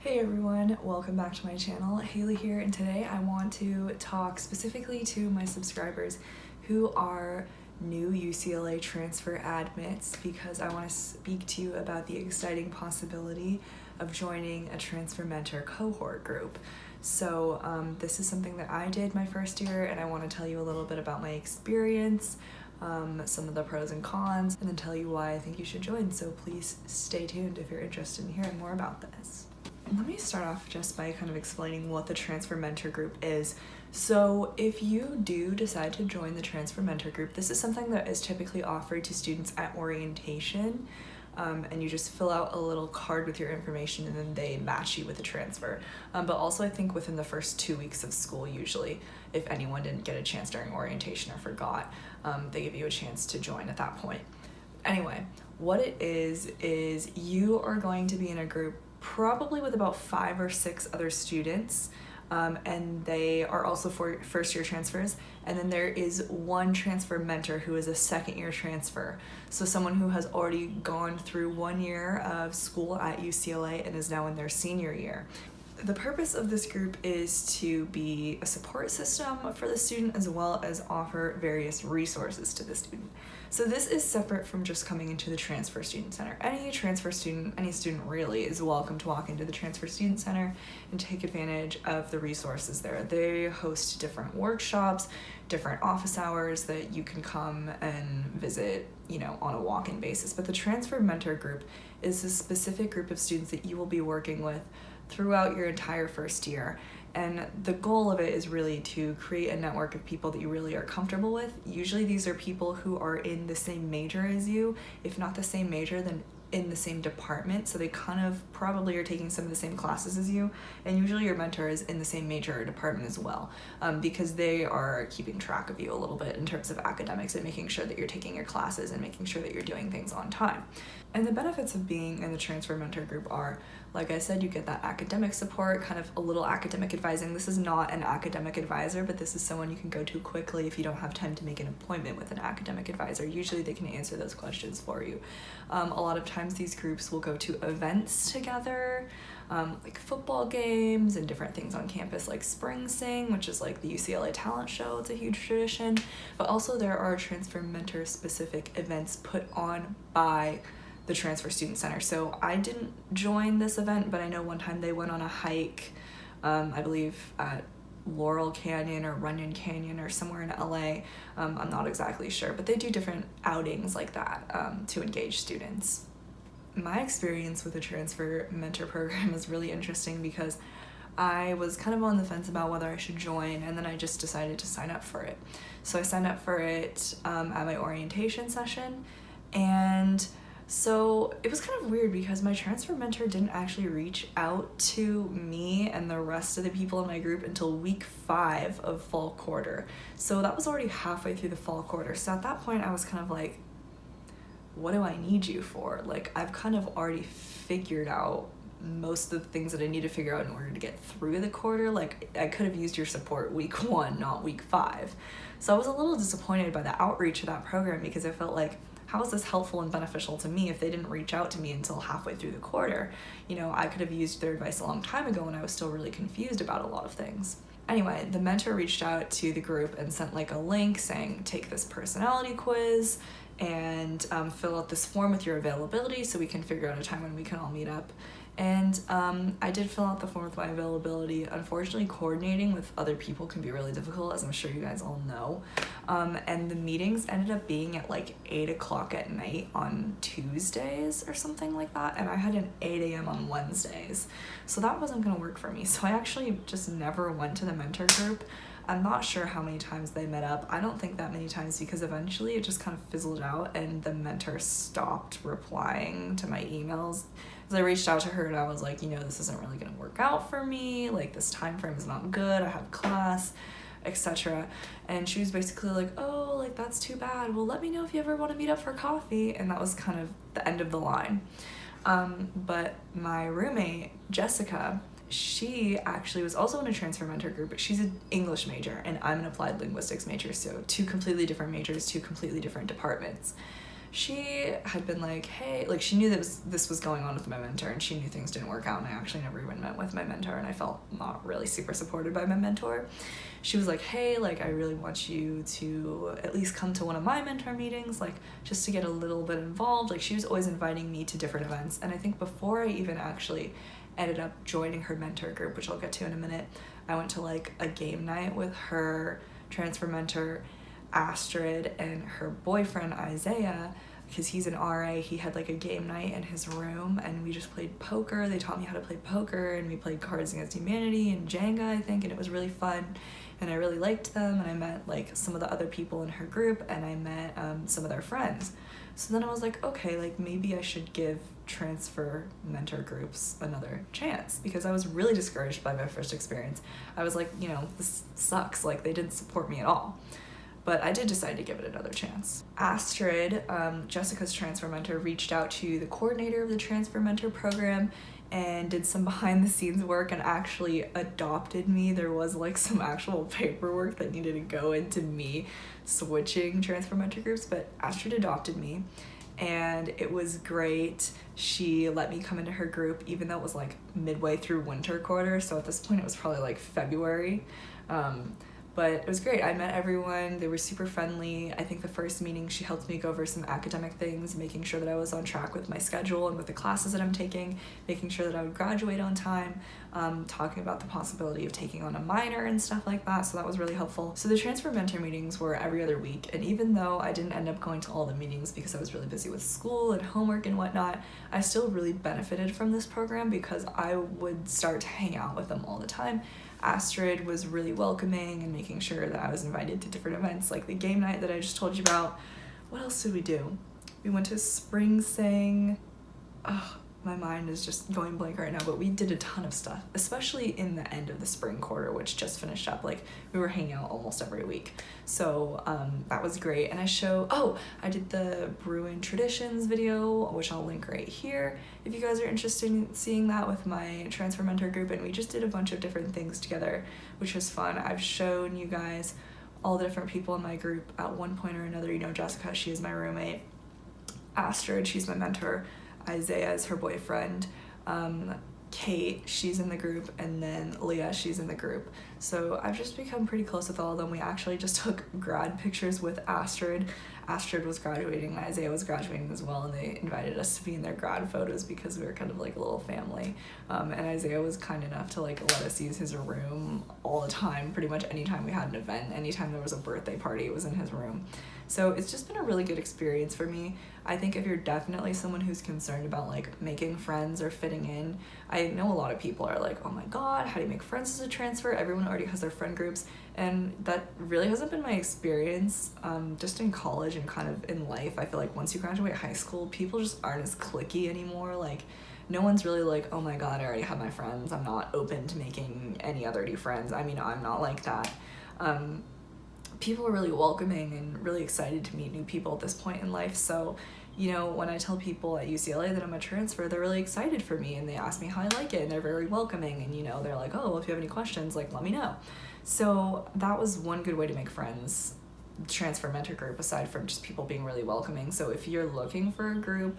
Hey everyone, welcome back to my channel. Hailey here, and today I want to talk specifically to my subscribers who are new UCLA transfer admits because I want to speak to you about the exciting possibility of joining a transfer mentor cohort group. So this is something that I did my first year, and I want to tell you a little bit about my experience, some of the pros and cons, and then tell you why I think you should join. So please stay tuned if you're interested in hearing more about this. Let me start off just by kind of explaining what the transfer mentor group is. So if you do decide to join the transfer mentor group, this is something that is typically offered to students at orientation, and you just fill out a little card with your information and then they match you with a transfer. But also I think within the first 2 weeks of school, usually, if anyone didn't get a chance during orientation or forgot, they give you a chance to join at that point. Anyway, what it is you are going to be in a group probably with about 5 or 6 other students, and they are also for first year transfers, and then there is one transfer mentor who is a second year transfer, so someone who has already gone through 1 year of school at UCLA and is now in their senior year. The purpose of this group is to be a support system for the student as well as offer various resources to the student. So this is separate from just coming into the Transfer Student Center. Any transfer student, any student really, is welcome to walk into the Transfer Student Center and take advantage of the resources there. They host different workshops, different office hours that you can come and visit, on a walk-in basis. But the Transfer Mentor Group is a specific group of students that you will be working with throughout your entire first year. And the goal of it is really to create a network of people that you really are comfortable with. Usually these are people who are in the same major as you, if not the same major, then in the same department, so they kind of probably are taking some of the same classes as you, and usually your mentor is in the same major or department as well, because they are keeping track of you a little bit in terms of academics and making sure that you're taking your classes and making sure that you're doing things on time. And the benefits of being in the transfer mentor group are, like I said, you get that academic support, kind of a little academic advising. This is not an academic advisor, but this is someone you can go to quickly if you don't have time to make an appointment with an academic advisor. Usually they can answer those questions for you. A lot of times these groups will go to events together, like football games and different things on campus, like Spring Sing, which is like the UCLA talent show. It's a huge tradition. But also there are transfer mentor specific events put on by the Transfer Student Center. So I didn't join this event, but I know one time they went on a hike, I believe at Laurel Canyon or Runyon Canyon or somewhere in LA. I'm not exactly sure, but they do different outings like that to engage students. My experience with the Transfer Mentor Program is really interesting because I was kind of on the fence about whether I should join, and then I just decided to sign up for it. So I signed up for it at my orientation session, and so it was kind of weird because my transfer mentor didn't actually reach out to me and the rest of the people in my group until week 5 of fall quarter. So that was already halfway through the fall quarter. So at that point I was kind of like, what do I need you for? Like, I've kind of already figured out most of the things that I need to figure out in order to get through the quarter. Like, I could have used your support week 1, not week 5. So I was a little disappointed by the outreach of that program because I felt like, how is this helpful and beneficial to me if they didn't reach out to me until halfway through the quarter? I could have used their advice a long time ago when I was still really confused about a lot of things. Anyway, the mentor reached out to the group and sent like a link saying, take this personality quiz and fill out this form with your availability so we can figure out a time when we can all meet up. And I did fill out the form with my availability. Unfortunately, coordinating with other people can be really difficult, as I'm sure you guys all know. And the meetings ended up being at like 8 o'clock at night on Tuesdays or something like that. And I had an 8 a.m. on Wednesdays. So that wasn't gonna work for me. So I actually just never went to the mentor group. I'm not sure how many times they met up. I don't think that many times because eventually it just kind of fizzled out and the mentor stopped replying to my emails. So I reached out to her and I was like, this isn't really gonna work out for me. Like, this time frame is not good. I have class, etc. And she was basically like, oh, like, that's too bad. Well, let me know if you ever want to meet up for coffee. And that was kind of the end of the line. But my roommate, Jessica, she actually was also in a transfer mentor group, but she's an English major and I'm an applied linguistics major. So 2 completely different majors, 2 completely different departments. she had been like, hey, like she knew that this was going on with my mentor, and she knew things didn't work out, and I actually never even met with my mentor, and I felt not really super supported by my mentor. She was like, hey, like I really want you to at least come to one of my mentor meetings, like just to get a little bit involved. Like she was always inviting me to different events, and I think before I even actually ended up joining her mentor group, which I'll get to in a minute, I went to like a game night with her transfer mentor Astrid and her boyfriend Isaiah, because he's an RA. He had like a game night in his room, and we just played poker. They taught me how to play poker, and we played Cards Against Humanity and Jenga, I think, and it was really fun, and I really liked them, and I met like some of the other people in her group, and I met some of their friends. So then I was like, okay, like maybe I should give transfer mentor groups another chance, because I was really discouraged by my first experience. I was like, this sucks, like they didn't support me at all. But I did decide to give it another chance. Astrid, Jessica's transfer mentor, reached out to the coordinator of the transfer mentor program and did some behind the scenes work and actually adopted me. There was like some actual paperwork that needed to go into me switching transfer mentor groups, but Astrid adopted me, and it was great. She let me come into her group even though it was like midway through winter quarter, so at this point it was probably like February. But it was great. I met everyone. They were super friendly. I think the first meeting she helped me go over some academic things, making sure that I was on track with my schedule and with the classes that I'm taking, making sure that I would graduate on time, talking about the possibility of taking on a minor and stuff like that. So that was really helpful. So the transfer mentor meetings were every other week. And even though I didn't end up going to all the meetings because I was really busy with school and homework and whatnot, I still really benefited from this program because I would start to hang out with them all the time. Astrid was really welcoming and making sure that I was invited to different events, like the game night that I just told you about. What else did we do? We went to Spring Sing. Oh, my mind is just going blank right now, but we did a ton of stuff, especially in the end of the spring quarter, which just finished up. Like we were hanging out almost every week. So that was great. And I did the Bruin Traditions video, which I'll link right here if you guys are interested in seeing that, with my transfer mentor group. And we just did a bunch of different things together, which was fun. I've shown you guys all the different people in my group at one point or another. Jessica, she is my roommate. Astrid, she's my mentor. Isaiah is her boyfriend. Kate, she's in the group, and then Leah, she's in the group. So I've just become pretty close with all of them. We actually just took grad pictures with Astrid. Astrid was graduating, Isaiah was graduating as well, and they invited us to be in their grad photos because we were kind of like a little family. And Isaiah was kind enough to like let us use his room all the time. Pretty much anytime we had an event, anytime there was a birthday party, it was in his room. So it's just been a really good experience for me. I think if you're definitely someone who's concerned about like making friends or fitting in, I know a lot of people are like, oh my god, how do you make friends as a transfer? Everyone already has their friend groups, and that really hasn't been my experience. Just in college and kind of in life, I feel like once you graduate high school, people just aren't as cliquey anymore. Like no one's really like, oh my god, I already have my friends, I'm not open to making any other new friends. I mean, I'm not like that. People are really welcoming and really excited to meet new people at this point in life. So, when I tell people at UCLA that I'm a transfer, they're really excited for me, and they ask me how I like it, and they're very welcoming, and they're like, oh, well, if you have any questions, like, let me know. So that was one good way to make friends, transfer mentor group, aside from just people being really welcoming. So if you're looking for a group,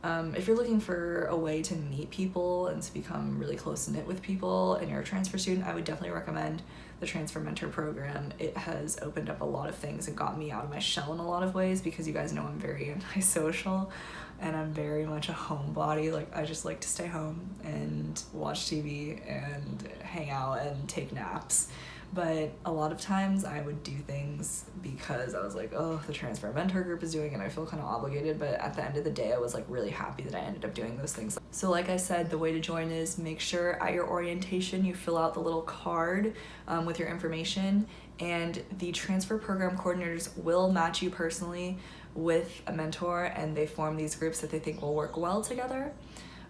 if you're looking for a way to meet people and to become really close-knit with people and you're a transfer student, I would definitely recommend the transfer mentor program. It has opened up a lot of things and got me out of my shell in a lot of ways, because you guys know I'm very antisocial and I'm very much a homebody. Like I just like to stay home and watch TV and hang out and take naps. But a lot of times I would do things because I was like, oh, the transfer mentor group is doing it, and I feel kind of obligated. But at the end of the day, I was like really happy that I ended up doing those things. So like I said, the way to join is make sure at your orientation you fill out the little card with your information, and the transfer program coordinators will match you personally with a mentor, and they form these groups that they think will work well together.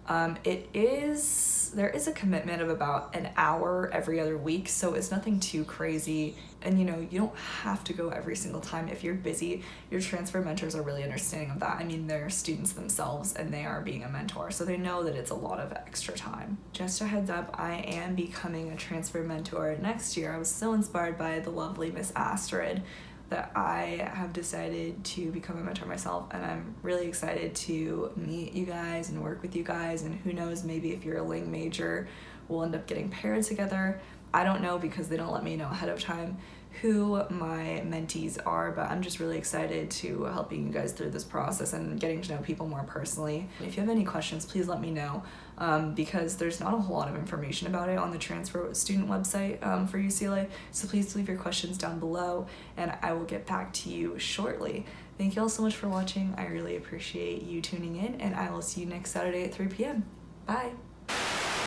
There is a commitment of about an hour every other week, so it's nothing too crazy. And you don't have to go every single time. If you're busy, your transfer mentors are really understanding of that. I mean, they're students themselves and they are being a mentor, so they know that it's a lot of extra time. Just a heads up, I am becoming a transfer mentor next year. I was so inspired by the lovely Miss Astrid. that I have decided to become a mentor myself, and I'm really excited to meet you guys and work with you guys, and who knows, maybe if you're a Ling major, we'll end up getting paired together. I don't know because they don't let me know ahead of time who my mentees are, but I'm just really excited to helping you guys through this process and getting to know people more personally. If you have any questions, please let me know, because there's not a whole lot of information about it on the transfer student website for UCLA, so please leave your questions down below and I will get back to you shortly. Thank you all so much for watching. I really appreciate you tuning in, and I will see you next Saturday at 3 p.m. Bye!